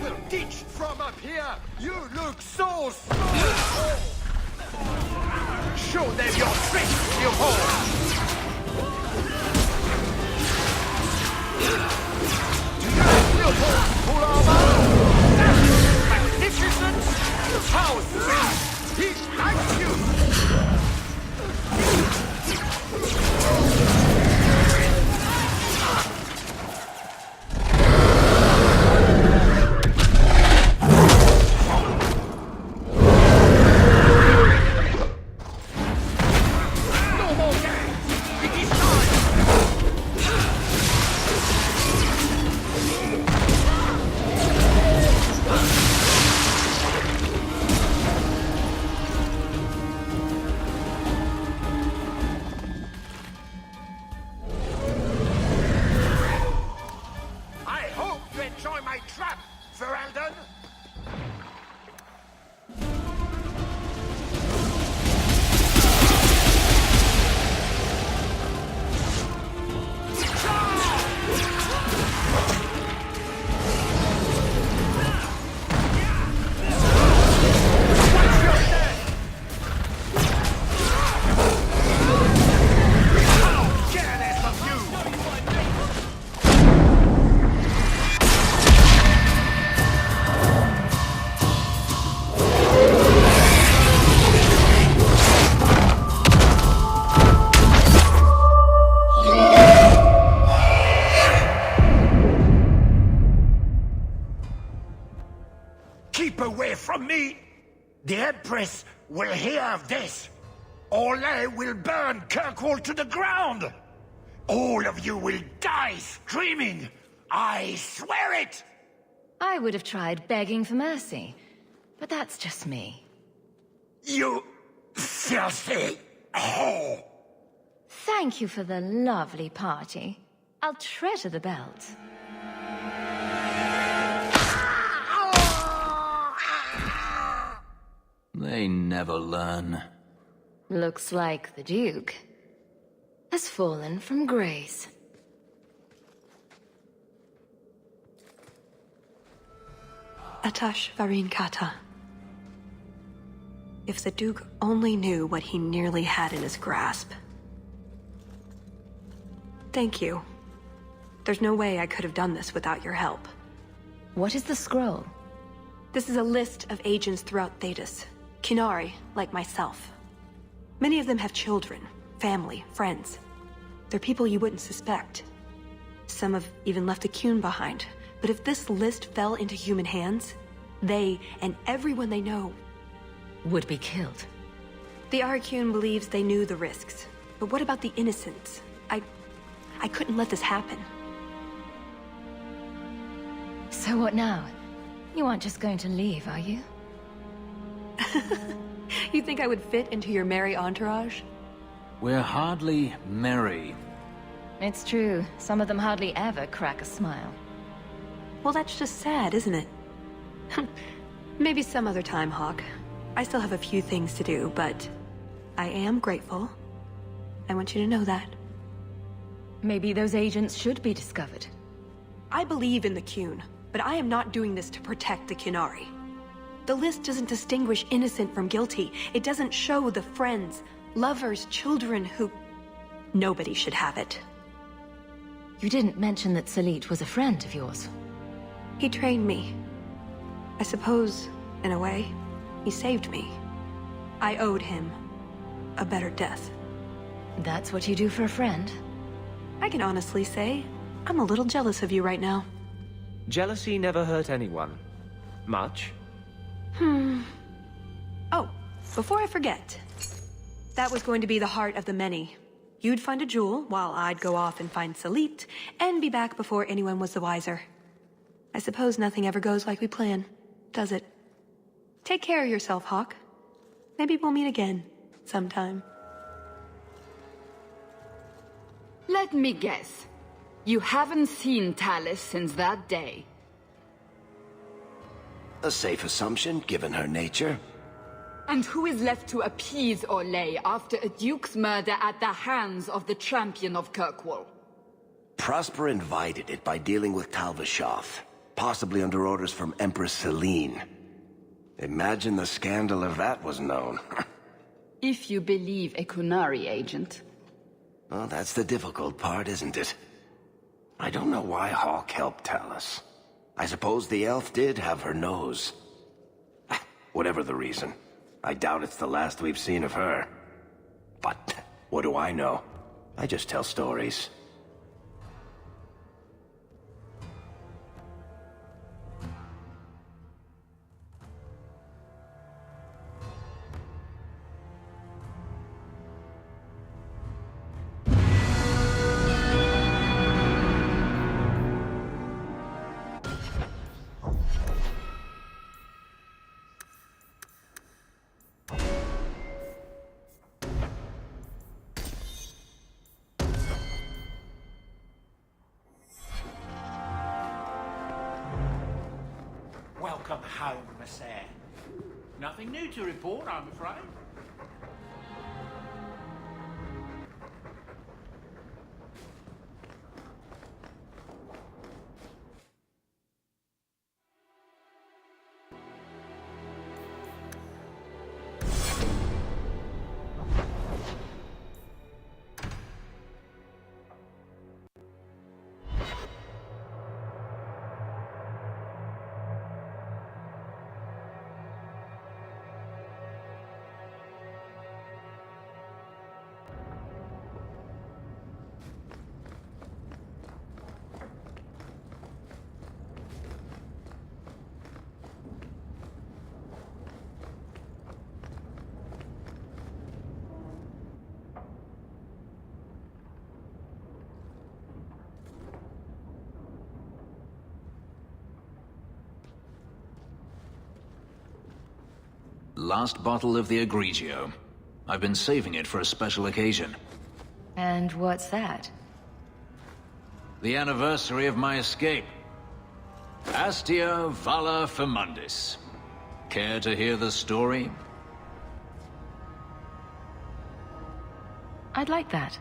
will teach from up here. You look so small. Show them your strength, you Full armor. Magnificent. How sweet. He likes you. Keep away from me! The Empress will hear of this. Orlais will burn Kirkwall to the ground! All of you will die screaming! I swear it! I would have tried begging for mercy, but that's just me. You filthy whore! Thank you for the lovely party. I'll treasure the belt. They never learn. Looks like the Duke has fallen from grace. Atash Varin Kata. If the Duke only knew what he nearly had in his grasp. Thank you. There's no way I could have done this without your help. What is the scroll? This is a list of agents throughout Thetis. Qunari, like myself. Many of them have children, family, friends. They're people you wouldn't suspect. Some have even left a Qun behind. But if this list fell into human hands, they and everyone they know Would be killed. The Arcune believes they knew the risks. But what about the innocents? I couldn't let this happen. So what now? You aren't just going to leave, are you? You think I would fit into your merry entourage? We're hardly merry. It's true. Some of them hardly ever crack a smile. Well, that's just sad, isn't it? Maybe some other time, Hawk. I still have a few things to do, but I am grateful. I want you to know that. Maybe those agents should be discovered. I believe in the Qun, but I am not doing this to protect the Qunari. The list doesn't distinguish innocent from guilty. It doesn't show the friends, lovers, children who... Nobody should have it. You didn't mention that Salit was a friend of yours. He trained me. I suppose, in a way, he saved me. I owed him a better death. That's what you do for a friend? I can honestly say, I'm a little jealous of you right now. Jealousy never hurt anyone. Much. Oh, before I forget. That was going to be the heart of the many. You'd find a jewel, while I'd go off and find Salit, and be back before anyone was the wiser. I suppose nothing ever goes like we plan, does it? Take care of yourself, Hawk. Maybe we'll meet again, sometime. Let me guess. You haven't seen Tallis since that day. A safe assumption, given her nature. And who is left to appease Orlais after a duke's murder at the hands of the champion of Kirkwall? Prosper invited it by dealing with Talvashoth. possibly under orders from Empress Celine. Imagine the scandal if that was known. If you believe a Kunari agent. Well, that's the difficult part, isn't it? I don't know why Hawk helped Tallis. I suppose the elf did have her nose. Whatever the reason, I doubt it's the last we've seen of her. But what do I know? I just tell stories. Welcome home, Miss Eyre. Nothing new to report, I'm afraid. Last bottle of the Egregio. I've been saving it for a special occasion. And what's that? The anniversary of my escape. Astia Vala Firmundis. Care to hear the story? I'd like that.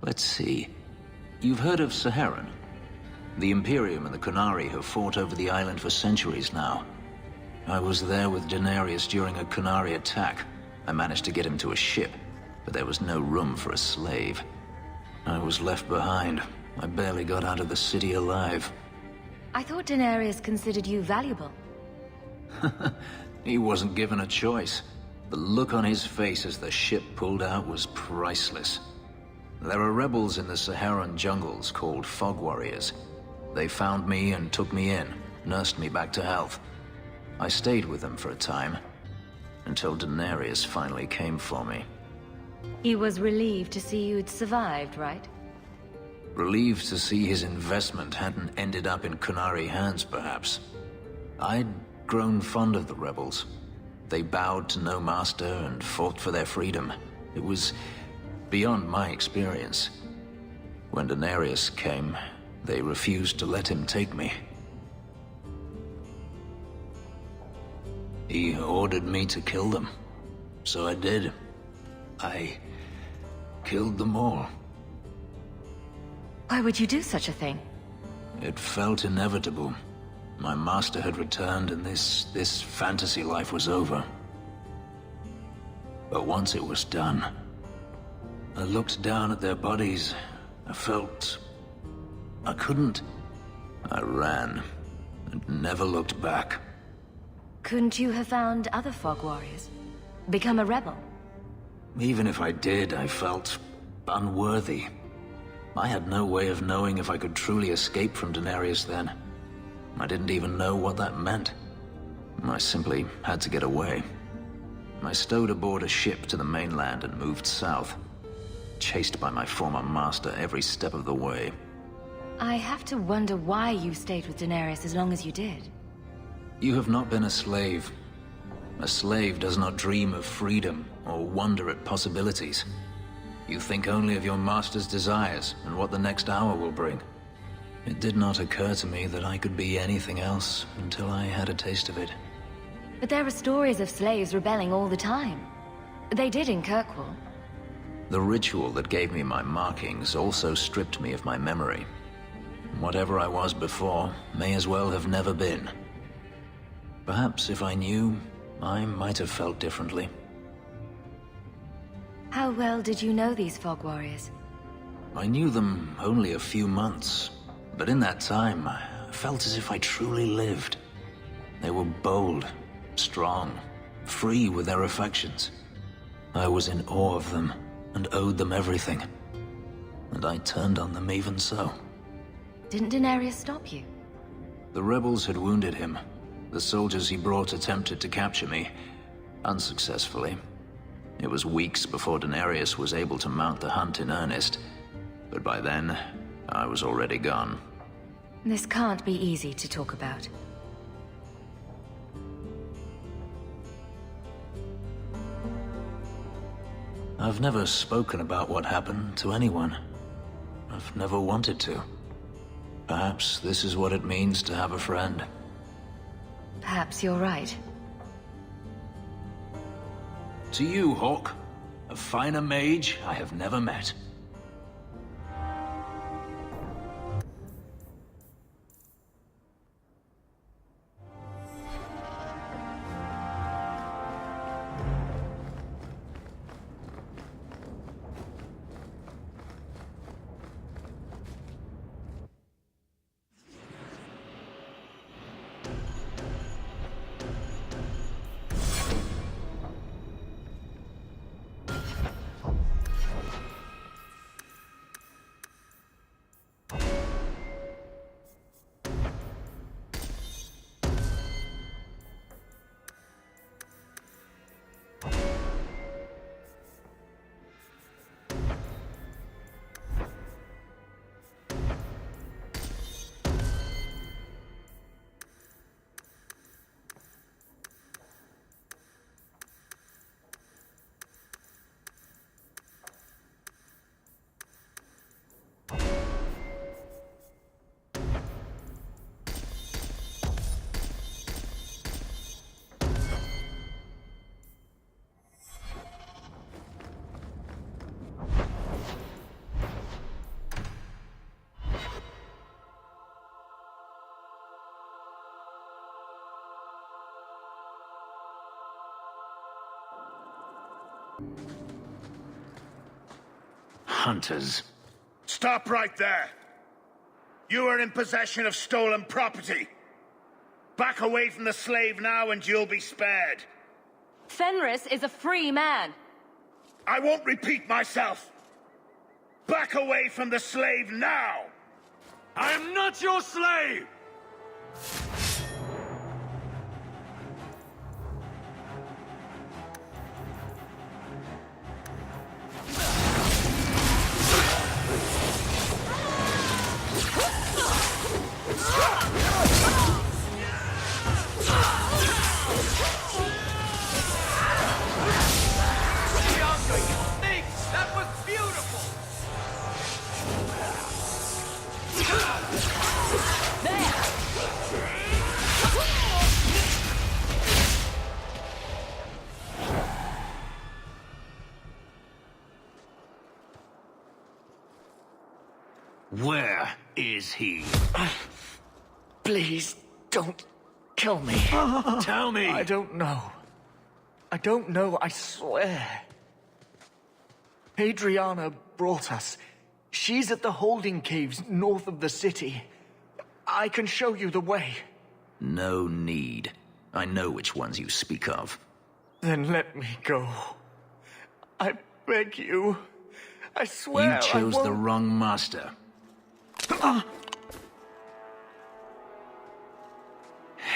Let's see. You've heard of Saharan? The Imperium and the Kunari have fought over the island for centuries now. I was there with Denarius during a Kunari attack. I managed to get him to a ship, but there was no room for a slave. I was left behind. I barely got out of the city alive. I thought Denarius considered you valuable. He wasn't given a choice. The look on his face as the ship pulled out was priceless. There are rebels in the Saharan jungles called Fog Warriors. They found me and took me in, nursed me back to health. I stayed with them for a time, until Denarius finally came for me. He was relieved to see you'd survived, right? Relieved to see his investment hadn't ended up in Kunari hands, perhaps. I'd grown fond of the rebels. They bowed to no master and fought for their freedom. It was beyond my experience. When Denarius came, they refused to let him take me. He ordered me to kill them. So I did. I killed them all. Why would you do such a thing? It felt inevitable. My master had returned and this fantasy life was over. But once it was done, I looked down at their bodies. I felt I couldn't. I ran and never looked back. Couldn't you have found other Fog Warriors? Become a rebel? Even if I did, I felt unworthy. I had no way of knowing if I could truly escape from Denarius then. I didn't even know what that meant. I simply had to get away. I stowed aboard a ship to the mainland and moved south, chased by my former master every step of the way. I have to wonder why you stayed with Denarius as long as you did. You have not been a slave. A slave does not dream of freedom or wonder at possibilities. You think only of your master's desires and what the next hour will bring. It did not occur to me that I could be anything else until I had a taste of it. But there are stories of slaves rebelling all the time. They did in Kirkwall. The ritual that gave me my markings also stripped me of my memory. Whatever I was before may as well have never been. Perhaps if I knew, I might have felt differently. How well did you know these Fog Warriors? I knew them only a few months, but in that time, I felt as if I truly lived. They were bold, strong, free with their affections. I was in awe of them, and owed them everything. And I turned on them even so. Didn't Denarius stop you? The rebels had wounded him. The soldiers he brought attempted to capture me, unsuccessfully. It was weeks before Denarius was able to mount the hunt in earnest, but by then, I was already gone. This can't be easy to talk about. I've never spoken about what happened to anyone. I've never wanted to. Perhaps this is what it means to have a friend. Perhaps you're right. To you, Hawk, a finer mage I have never met. Hunters. Stop right there! You are in possession of stolen property. Back away from the slave now and you'll be spared. Fenris is a free man. I won't repeat myself. Back away from the slave now! I am not your slave! That was beautiful! Where is he? Please, don't kill me. Tell me! I don't know. I don't know, I swear. Adriana brought us. She's at the holding caves north of the city. I can show you the way. No need. I know which ones you speak of. Then let me go. I beg you. I swear You chose I won't... the wrong master.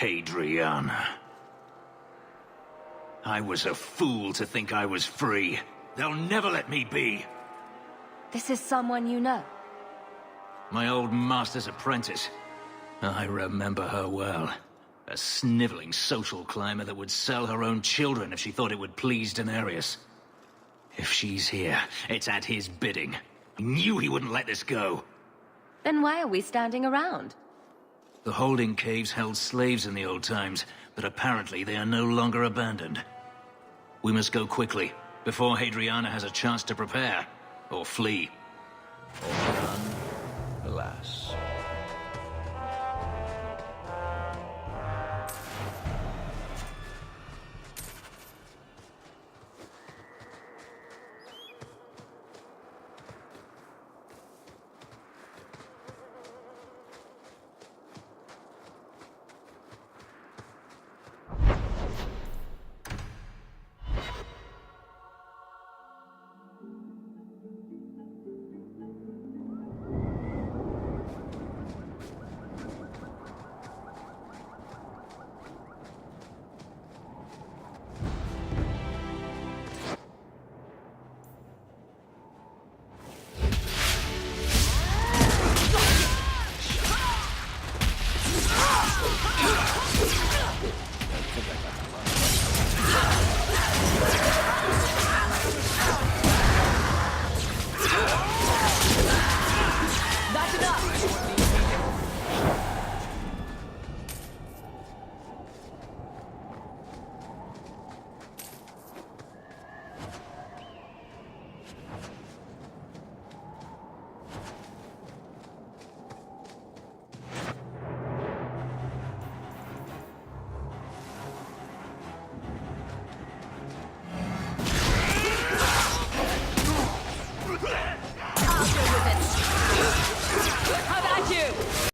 Adriana. I was a fool to think I was free. They'll never let me be. This is someone you know. My old master's apprentice. I remember her well. A sniveling social climber that would sell her own children if she thought it would please Denarius. If she's here, it's at his bidding. He knew he wouldn't let this go. Then why are we standing around? The holding caves held slaves in the old times, but apparently they are no longer abandoned. We must go quickly, before Adriana has a chance to prepare, or flee. Alas.